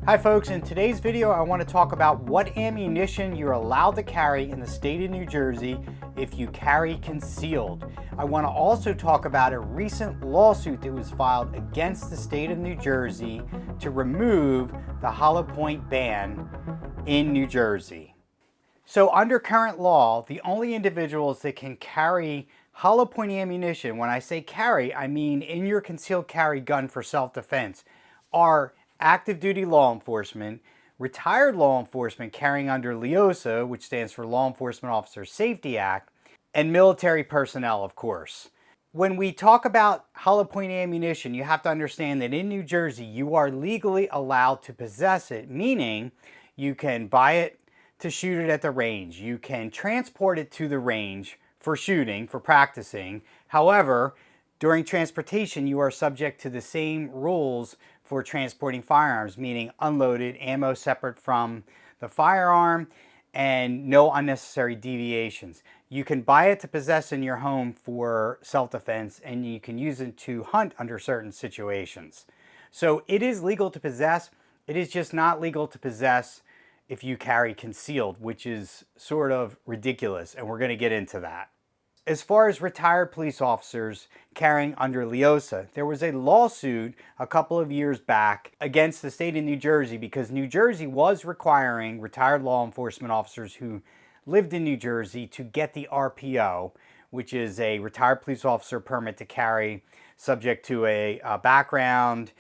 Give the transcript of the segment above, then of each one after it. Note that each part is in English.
Hi folks, in today's video I want to talk about what ammunition you're allowed to carry in the state of New Jersey if you carry concealed. I want to also talk about a recent lawsuit that was filed against the state of New Jersey to remove the hollow point ban in New Jersey. So under current law, the only individuals that can carry hollow point ammunition, when I say carry, I mean in your concealed carry gun for self-defense, are active duty law enforcement, retired law enforcement carrying under LEOSA, which stands for Law Enforcement Officer Safety Act, and military personnel, of course. When we talk about hollow point ammunition, you have to understand that in New Jersey, you are legally allowed to possess it, meaning you can buy it to shoot it at the range. You can transport it to the range for shooting, for practicing. However, during transportation, you are subject to the same rules for transporting firearms, meaning unloaded, ammo separate from the firearm, and no unnecessary deviations. You can buy it to possess in your home for self-defense, and you can use it to hunt under certain situations. So it is legal to possess. It is just not legal to possess if you carry concealed, which is sort of ridiculous, and we're going to get into that. As far as retired police officers carrying under LEOSA, there was a lawsuit a couple of years back against the state of New Jersey because New Jersey was requiring retired law enforcement officers who lived in New Jersey to get the RPO, which is a retired police officer permit to carry, subject to a background,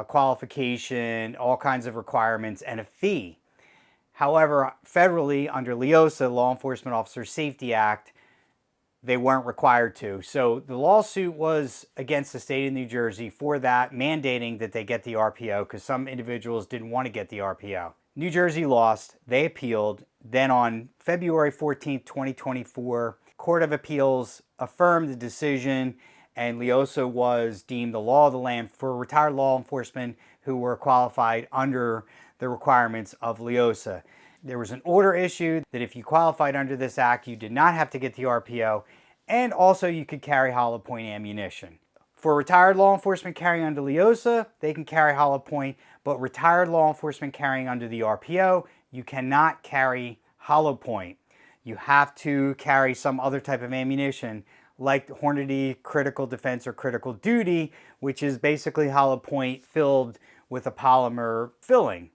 qualification, all kinds of requirements, and a fee. However, federally, under LEOSA, Law Enforcement Officer Safety Act, they weren't required to. So the lawsuit was against the state of New Jersey for that, mandating that they get the RPO because some individuals didn't want to get the RPO. New Jersey lost, they appealed. Then on February 14th, 2024, Court of Appeals affirmed the decision and LEOSA was deemed the law of the land for retired law enforcement who were qualified under the requirements of LEOSA. There was an order issued that if you qualified under this act, you did not have to get the RPO, and also you could carry hollow point ammunition. For retired law enforcement carrying under LEOSA, they can carry hollow point, but retired law enforcement carrying under the RPO, you cannot carry hollow point. You have to carry some other type of ammunition like Hornady critical defense or critical duty, which is basically hollow point filled with a polymer filling.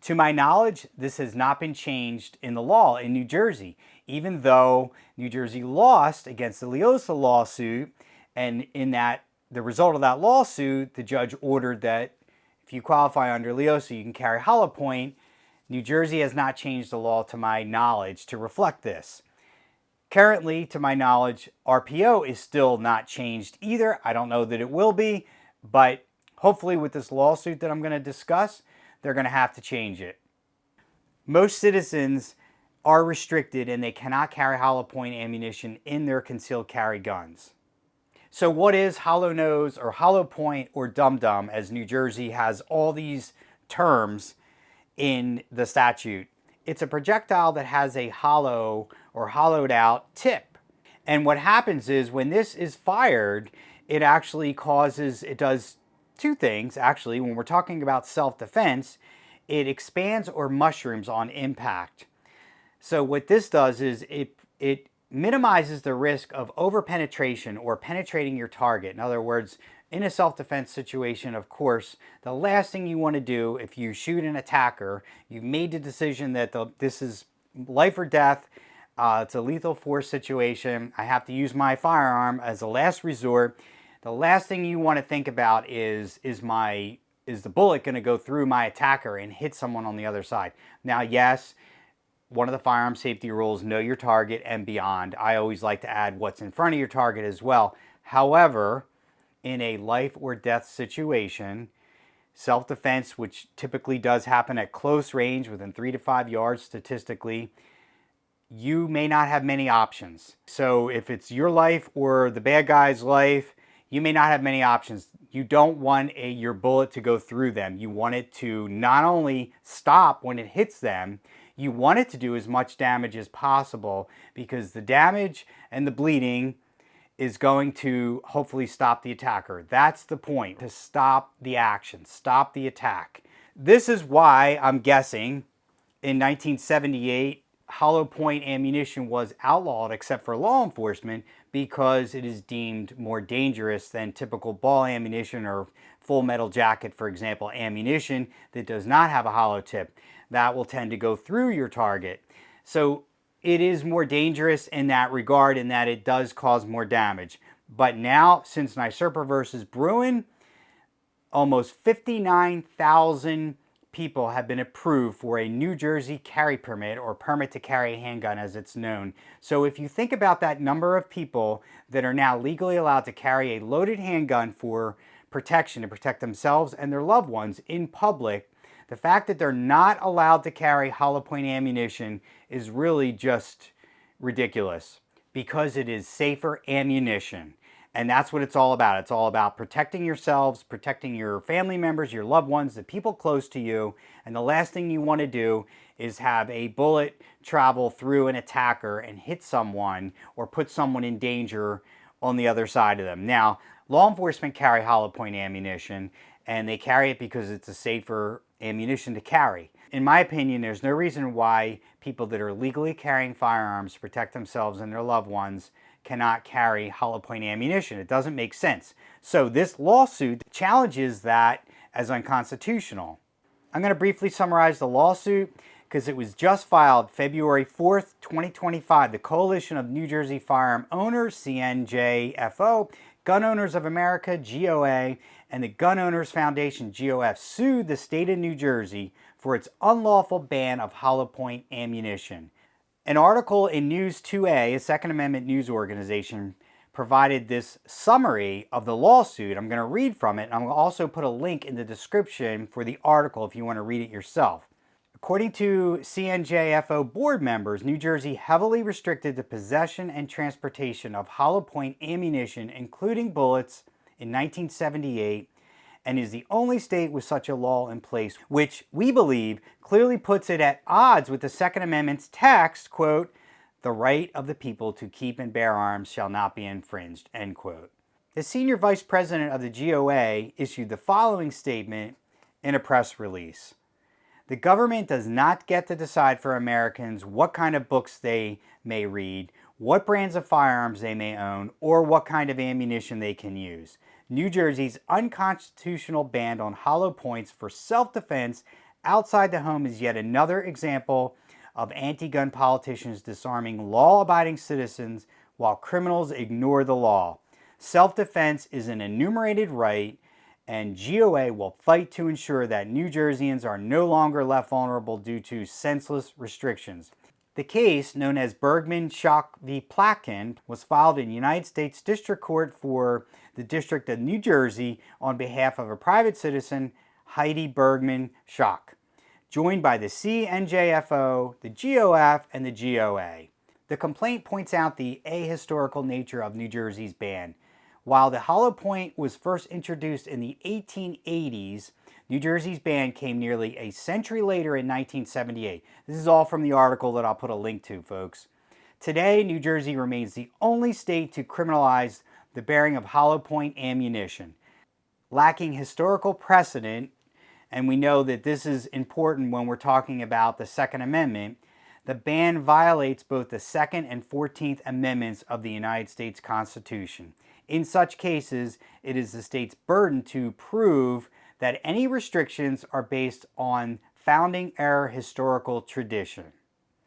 To my knowledge, this has not been changed in the law in New Jersey, even though New Jersey lost against the LEOSA lawsuit, and in that, the result of that lawsuit, the judge ordered that if you qualify under LEOSA, you can carry hollow point. New Jersey has not changed the law to my knowledge to reflect this. Currently, to my knowledge, RPO is still not changed either. I don't know that it will be, but hopefully with this lawsuit that I'm going to discuss, they're going to have to change it. Most citizens are restricted and they cannot carry hollow point ammunition in their concealed carry guns. So what is hollow nose or hollow point or dum-dum, as New Jersey has all these terms in the statute? It's a projectile that has a hollow or hollowed out tip. And what happens is when this is fired, it actually causes, it does two things, actually. When we're talking about self-defense, it expands or mushrooms on impact. So what this does is it minimizes the risk of overpenetration or penetrating your target. In other words, in a self-defense situation, of course, the last thing you want to do if you shoot an attacker, you've made the decision that this is life or death, it's a lethal force situation, I have to use my firearm as a last resort. The last thing you want to think about is the bullet going to go through my attacker and hit someone on the other side? Now, yes, one of the firearm safety rules, know your target and beyond. I always like to add what's in front of your target as well. However, in a life or death situation, self-defense, which typically does happen at close range within 3 to 5 yards statistically, you may not have many options. So if it's your life or the bad guy's life, you may not have many options. You don't want your bullet to go through them. You want it to not only stop when it hits them, you want it to do as much damage as possible, because the damage and the bleeding is going to hopefully stop the attacker. That's the point, to stop the action, stop the attack. This is why I'm guessing in 1978, hollow point ammunition was outlawed except for law enforcement because it is deemed more dangerous than typical ball ammunition or full metal jacket, for example, ammunition that does not have a hollow tip. That will tend to go through your target. So it is more dangerous in that regard, in that it does cause more damage. But now, since NYSERPA versus Bruin, almost 59,000 people have been approved for a New Jersey carry permit, or permit to carry a handgun as it's known. So if you think about that number of people that are now legally allowed to carry a loaded handgun for protection, to protect themselves and their loved ones in public, the fact that they're not allowed to carry hollow point ammunition is really just ridiculous, because it is safer ammunition. And that's what it's all about. It's all about protecting yourselves, protecting your family members, your loved ones, the people close to you. And the last thing you want to do is have a bullet travel through an attacker and hit someone or put someone in danger on the other side of them. Now, law enforcement carry hollow point ammunition, and they carry it because it's a safer ammunition to carry. In my opinion, there's no reason why people that are legally carrying firearms to protect themselves and their loved ones cannot carry hollow point ammunition. It doesn't make sense. So this lawsuit challenges that as unconstitutional. I'm going to briefly summarize the lawsuit because it was just filed February 4th, 2025. The Coalition of New Jersey Firearm Owners, CNJFO, Gun Owners of America, GOA, and the Gun Owners Foundation, GOF, sued the state of New Jersey for its unlawful ban of hollow point ammunition. An article in News2A, a Second Amendment news organization, provided this summary of the lawsuit. I'm going to read from it, and I'm going to also put a link in the description for the article if you want to read it yourself. According to CNJFO board members, New Jersey heavily restricted the possession and transportation of hollow point ammunition, including bullets, in 1978, and is the only state with such a law in place, which we believe clearly puts it at odds with the Second Amendment's text, quote, "The right of the people to keep and bear arms shall not be infringed," end quote. The senior vice president of the GOA issued the following statement in a press release. The government does not get to decide for Americans what kind of books they may read, what brands of firearms they may own, or what kind of ammunition they can use. New Jersey's unconstitutional ban on hollow points for self-defense outside the home is yet another example of anti-gun politicians disarming law-abiding citizens while criminals ignore the law. Self-defense is an enumerated right, and GOA will fight to ensure that New Jerseyans are no longer left vulnerable due to senseless restrictions. The case, known as Bergman, Schock v. Plotkin, was filed in United States District Court for the District of New Jersey on behalf of a private citizen, Heidi Bergman Schock, joined by the CNJFO, the GOF, and the GOA. The complaint points out the ahistorical nature of New Jersey's ban. While the hollow point was first introduced in the 1880s, New Jersey's ban came nearly a century later in 1978. This is all from the article that I'll put a link to, folks. Today, New Jersey remains the only state to criminalize the bearing of hollow point ammunition. Lacking historical precedent, and we know that this is important when we're talking about the Second Amendment, the ban violates both the Second and 14th Amendments of the United States Constitution. In such cases, it is the state's burden to prove that any restrictions are based on founding-era historical tradition.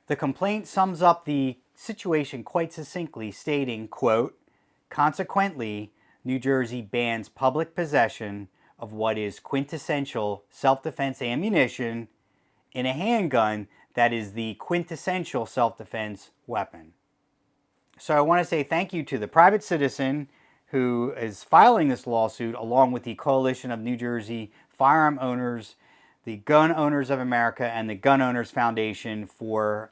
The complaint sums up the situation quite succinctly, stating, quote, "Consequently, New Jersey bans public possession of what is quintessential self-defense ammunition in a handgun that is the quintessential self-defense weapon." So I want to say thank you to the private citizen who is filing this lawsuit, along with the Coalition of New Jersey Firearm Owners, the Gun Owners of America, and the Gun Owners Foundation for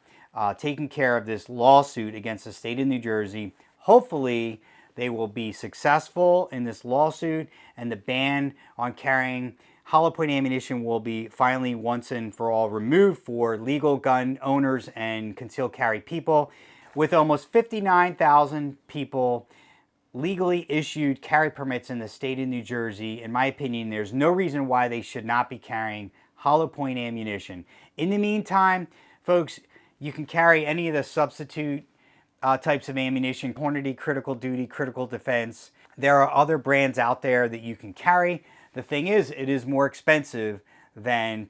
taking care of this lawsuit against the state of New Jersey. Hopefully, they will be successful in this lawsuit, and the ban on carrying hollow point ammunition will be finally once and for all removed for legal gun owners and concealed carry people. With almost 59,000 people legally issued carry permits in the state of New Jersey, in my opinion, there's no reason why they should not be carrying hollow point ammunition. In the meantime, folks, you can carry any of the substitute types of ammunition: Hornady, Critical Duty, Critical Defense. There are other brands out there that you can carry. The thing is, it is more expensive than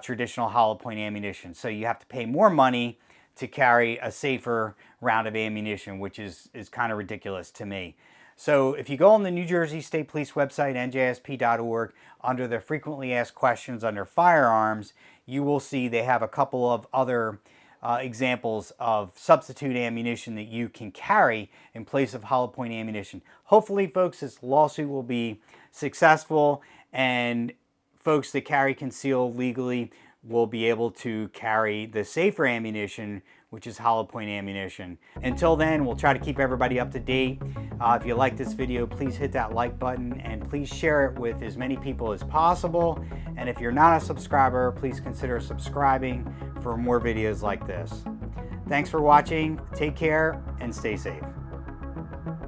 traditional hollow point ammunition. So you have to pay more money to carry a safer round of ammunition, which is kind of ridiculous to me. So if you go on the New Jersey State Police website, njsp.org, under the frequently asked questions under firearms, you will see they have a couple of other examples of substitute ammunition that you can carry in place of hollow point ammunition. Hopefully, folks, this lawsuit will be successful, and folks that carry concealed legally will be able to carry the safer ammunition, which is hollow point ammunition. Until then, we'll try to keep everybody up to date. If you like this video, please hit that like button and please share it with as many people as possible. And if you're not a subscriber, please consider subscribing for more videos like this. Thanks for watching, take care, and stay safe.